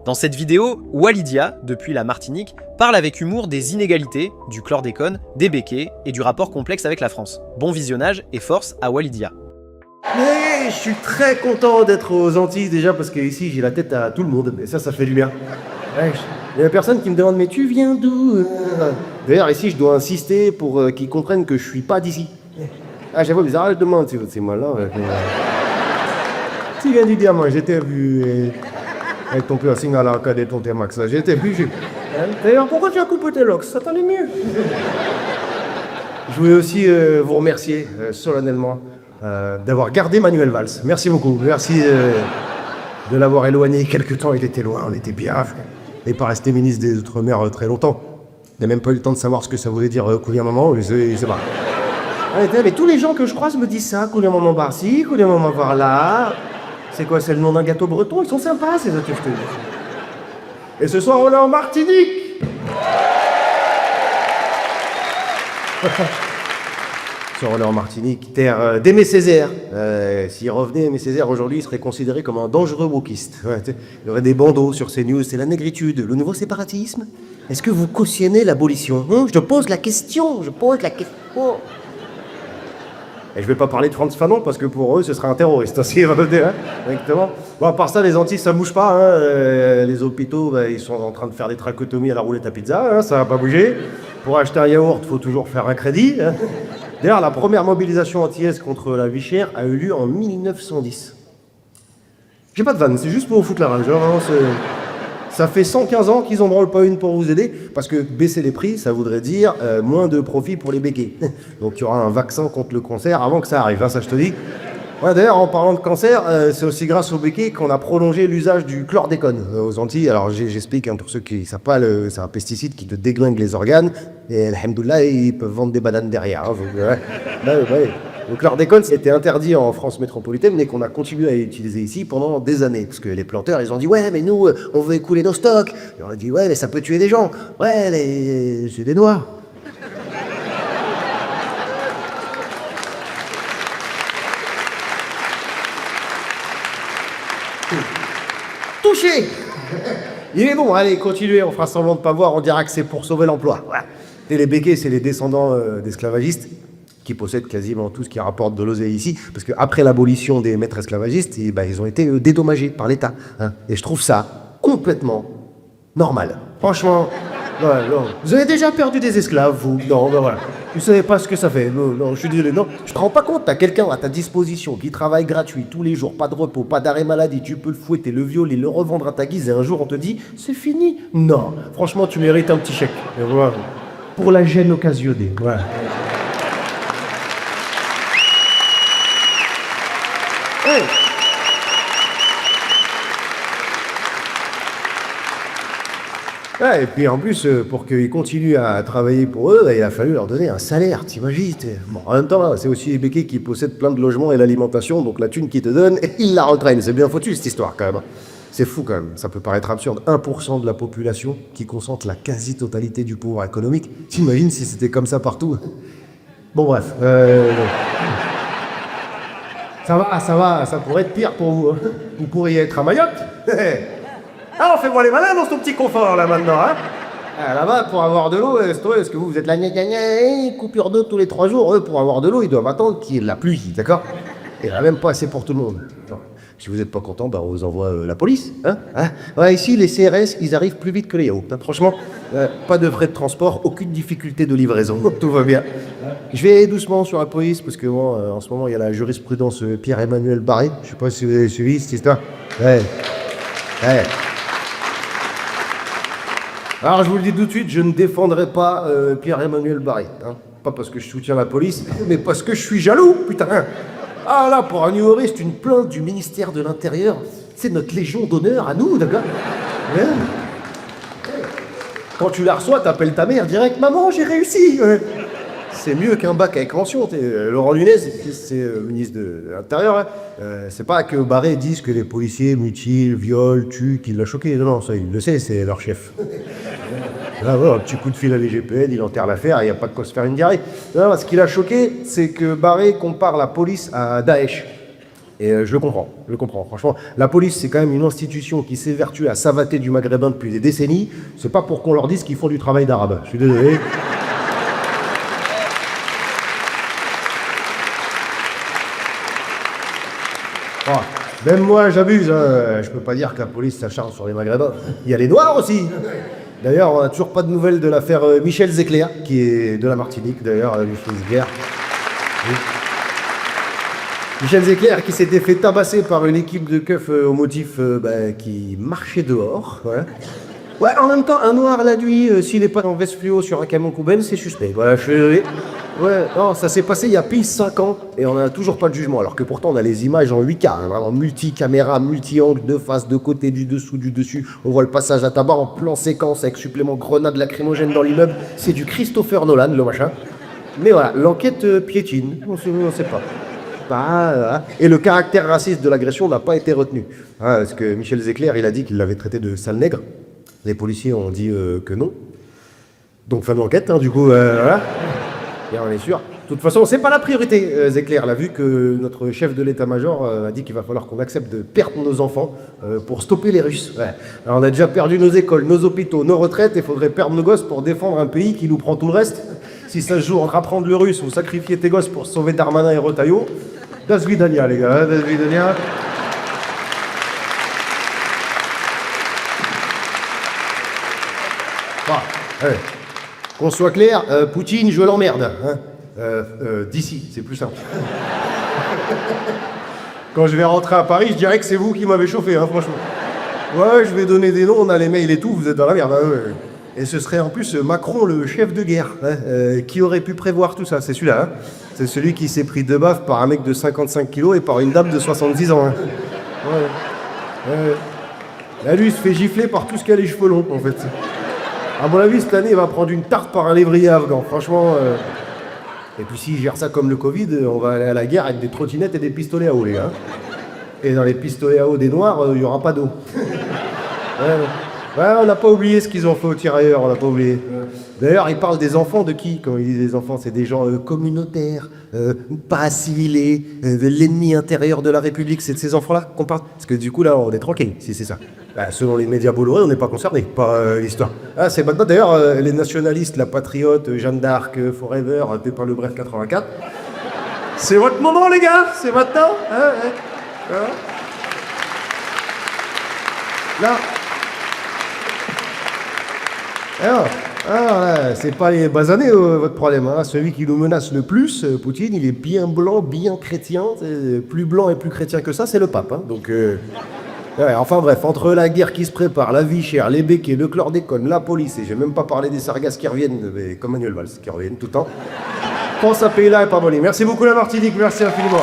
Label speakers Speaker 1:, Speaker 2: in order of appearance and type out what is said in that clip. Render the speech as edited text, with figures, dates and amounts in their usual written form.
Speaker 1: Dans cette vidéo, Walidia, depuis la Martinique, parle avec humour des inégalités, du chlordécone, des béquets et du rapport complexe avec la France. Bon visionnage et force à Walidia.
Speaker 2: Mais je suis très content d'être aux Antilles déjà parce qu'ici j'ai la tête à tout le monde et ça fait du bien. Ouais, il y a personne qui me demande mais tu viens d'où? D'ailleurs ici je dois insister pour qu'ils comprennent que je suis pas d'ici. Ah j'avoue mais arrête de mentir, c'est moi là. Tu viens du diamant, j'étais vu avec ton piercing à l'arcade et ton T-Max là, j'étais vu. D'ailleurs pourquoi tu as coupé tes locks? Ça t'allait mieux. Je voulais aussi vous remercier solennellement d'avoir gardé Manuel Valls. Merci beaucoup. Merci de l'avoir éloigné quelque temps. Il était loin, on était bien. Il n'est pas resté ministre des Outre-mer très longtemps. Il n'a même pas eu le temps de savoir ce que ça voulait dire couler un moment. Il sait pas. Mais tous les gens que je croise me disent ça. Couler un moment par-ci, couler un moment par-là. C'est quoi, c'est le nom d'un gâteau breton? Ils sont sympas, ces autres. Et ce soir, on est en Martinique. On est en Martinique, terre d'Aimé Césaire. S'il revenait Aimé Césaire aujourd'hui, il serait considéré comme un dangereux wokiste. Ouais, il y aurait des bandeaux sur CNews, c'est la négritude, le nouveau séparatisme. Est-ce que vous cautionnez l'abolition? Je pose la question. Et je vais pas parler de Frantz Fanon parce que pour eux, ce serait un terroriste aussi, directement. Bon, à part ça, les Antilles, ça bouge pas. Les hôpitaux, ils sont en train de faire des trachotomies à la roulette à pizza, ça va pas bouger. Pour acheter un yaourt, faut toujours faire un crédit. D'ailleurs, la première mobilisation antillaise contre la vie chère a eu lieu en 1910. J'ai pas de vanne, c'est juste pour vous foutre la rage. Ça fait 115 ans qu'ils en branlent pas une pour vous aider, parce que baisser les prix, ça voudrait dire moins de profit pour les béquets. Donc il y aura un vaccin contre le cancer avant que ça arrive, ça je te dis. Ouais, d'ailleurs, en parlant de cancer, c'est aussi grâce aux béquets qu'on a prolongé l'usage du chlordécone aux Antilles. Alors j'explique pour ceux qui ne savent pas, c'est un pesticide qui te déglingue les organes, et alhamdoulilah, ils peuvent vendre des bananes derrière. Le chlordécone, c'était interdit en France métropolitaine, mais qu'on a continué à utiliser ici pendant des années. Parce que les planteurs, ils ont dit « Ouais, mais nous, on veut écouler nos stocks. » Et on a dit « Ouais, mais ça peut tuer des gens. » « Ouais, c'est des noirs. » Touché. Il est bon, allez, continuez, on fera semblant de pas voir, on dira que c'est pour sauver l'emploi. Voilà. Et les béquets, c'est les descendants d'esclavagistes qui possèdent quasiment tout ce qui rapporte de l'oseille ici, parce qu'après l'abolition des maîtres esclavagistes, ils ont été dédommagés par l'État. Et je trouve ça complètement normal. Franchement, non. Vous avez déjà perdu des esclaves, vous? Non, voilà. Vous savez pas ce que ça fait. Non, je suis désolé. Non, je te rends pas compte, t'as quelqu'un à ta disposition qui travaille gratuit tous les jours, pas de repos, pas d'arrêt maladie, tu peux le fouetter, le violer, le revendre à ta guise, et un jour on te dit c'est fini. Non, franchement, tu mérites un petit chèque. Et voilà. Pour la gêne occasionnée. Voilà. Hey. Ouais, et puis en plus, pour qu'ils continuent à travailler pour eux, il a fallu leur donner un salaire, t'imagines? Bon, en même temps, c'est aussi les béquets qui possèdent plein de logements et l'alimentation, donc la thune qu'ils te donnent, ils la retraînent. C'est bien foutu cette histoire quand même. C'est fou quand même, ça peut paraître absurde. 1% de la population qui concentre la quasi-totalité du pouvoir économique. T'imagines si c'était comme ça partout? Bon bref, ça va, ça pourrait être pire pour vous. Vous pourriez être à Mayotte. Alors fais-moi les malins dans ton petit confort là maintenant, là-bas, pour avoir de l'eau, est-ce que vous êtes là, coupure d'eau tous les 3 jours, eux, pour avoir de l'eau, ils doivent attendre qu'il y ait de la pluie, d'accord? Il n'y en a même pas assez pour tout le monde. Si vous n'êtes pas content, on vous envoie la police, Ouais, ici, les CRS, ils arrivent plus vite que les yaourts, franchement, pas de frais de transport, aucune difficulté de livraison, tout va bien. Je vais doucement sur la police, parce que en ce moment, il y a la jurisprudence Pierre-Emmanuel Barré, je sais pas si vous avez suivi cette histoire. Ouais. Alors, je vous le dis tout de suite, je ne défendrai pas Pierre-Emmanuel Barré. Pas parce que je soutiens la police, mais parce que je suis jaloux, putain. Ah là, pour un humoriste, une plainte du ministère de l'Intérieur, c'est notre légion d'honneur à nous, d'accord? Quand tu la reçois, t'appelles ta mère direct, maman, j'ai réussi. C'est mieux qu'un bac avec mention. Laurent Nunez, c'est ministre de l'Intérieur. C'est pas que Barré dise que les policiers mutilent, violent, tuent, qu'il l'a choqué. Non, ça, il le sait, c'est leur chef. Là, voilà, un petit coup de fil à l'IGPN, il enterre l'affaire, il n'y a pas de quoi se faire une diarrhée. Non, ce qui l'a choqué, c'est que Barré compare la police à Daesh. Et je le comprends. Franchement, la police, c'est quand même une institution qui s'évertue à savater du maghrébin depuis des décennies. C'est pas pour qu'on leur dise qu'ils font du travail d'arabe. Je suis désolé. Oh, même moi, j'abuse. Hein. Je peux pas dire que la police s'acharne sur les maghrébins. Il y a les noirs aussi. D'ailleurs, on n'a toujours pas de nouvelles de l'affaire Michel Zecler, qui est de la Martinique, d'ailleurs, Michel Zecler. Oui. Michel Zecler qui s'était fait tabasser par une équipe de keufs au motif qui marchait dehors. Voilà. Ouais, en même temps, un noir la nuit, s'il n'est pas en veste fluo sur un camion poubelle, c'est suspect. Voilà, je suis désolé. Ouais, non, ça s'est passé il y a pile 5 ans et on n'a toujours pas de jugement. Alors que pourtant, on a les images en 8K, hein, vraiment multi-caméra, multi-angle, de face, de côté, du dessous, du dessus. On voit le passage à tabac en plan séquence avec supplément grenade lacrymogène dans l'immeuble. C'est du Christopher Nolan, le machin. Mais voilà, l'enquête piétine. On sait pas. Et le caractère raciste de l'agression n'a pas été retenu. Parce que Michel Zecler, il a dit qu'il l'avait traité de sale nègre. Les policiers ont dit que non. Donc fin de l'enquête, du coup, voilà. Et on est sûr. De toute façon, c'est pas la priorité, Zecler. Elle a vu que notre chef de l'état-major a dit qu'il va falloir qu'on accepte de perdre nos enfants pour stopper les Russes. Ouais. Alors, on a déjà perdu nos écoles, nos hôpitaux, nos retraites, et il faudrait perdre nos gosses pour défendre un pays qui nous prend tout le reste. Si ça se joue entre apprendre le russe ou sacrifier tes gosses pour sauver Darmanin et Retailleau, das vidania, les gars, das vidania. Ouais. Qu'on soit clair, Poutine, je l'emmerde. Hein. D'ici, c'est plus simple. Quand je vais rentrer à Paris, je dirais que c'est vous qui m'avez chauffé, hein, franchement. Ouais, je vais donner des noms, on a les mails et tout, vous êtes dans la merde. Hein, ouais. Et ce serait en plus Macron, le chef de guerre, hein, qui aurait pu prévoir tout ça. C'est celui-là. Hein. C'est celui qui s'est pris de baffe par un mec de 55 kilos et par une dame de 70 ans. Hein. Ouais. Là, lui, il se fait gifler par tout ce qui a les cheveux longs, en fait. À mon avis, cette année, il va prendre une tarte par un lévrier afghan, franchement. Et puis s'il gère ça comme le Covid, on va aller à la guerre avec des trottinettes et des pistolets à eau, les gars. Et dans les pistolets à eau des Noirs, il n'y aura pas d'eau. Ouais, on n'a pas oublié ce qu'ils ont fait aux tirailleurs, on n'a pas oublié. D'ailleurs, ils parlent des enfants de qui? Quand ils disent des enfants, c'est des gens communautaires, pas assimilés, de l'ennemi intérieur de la République. C'est de ces enfants-là qu'on parle. Parce que du coup, là, on est tranquille, si c'est ça. Selon les médias bollorés, on n'est pas concerné par l'histoire. C'est maintenant, d'ailleurs, les nationalistes, la Patriote, Jeanne d'Arc, Forever, Pépin Le Bref 84. C'est votre moment, les gars, c'est maintenant. Là. Alors, c'est pas les basanés votre problème. Hein. Celui qui nous menace le plus, Poutine, il est bien blanc, bien chrétien. Plus blanc et plus chrétien que ça, c'est le pape. Hein. Donc, ouais, enfin bref, entre la guerre qui se prépare, la vie chère, les béquets, le chlordécone, la police, et j'ai même pas parlé des sargasses qui reviennent, mais comme Manuel Valls, qui reviennent tout le temps. Je pense à pays là et pas volé. Merci beaucoup la Martinique, merci infiniment.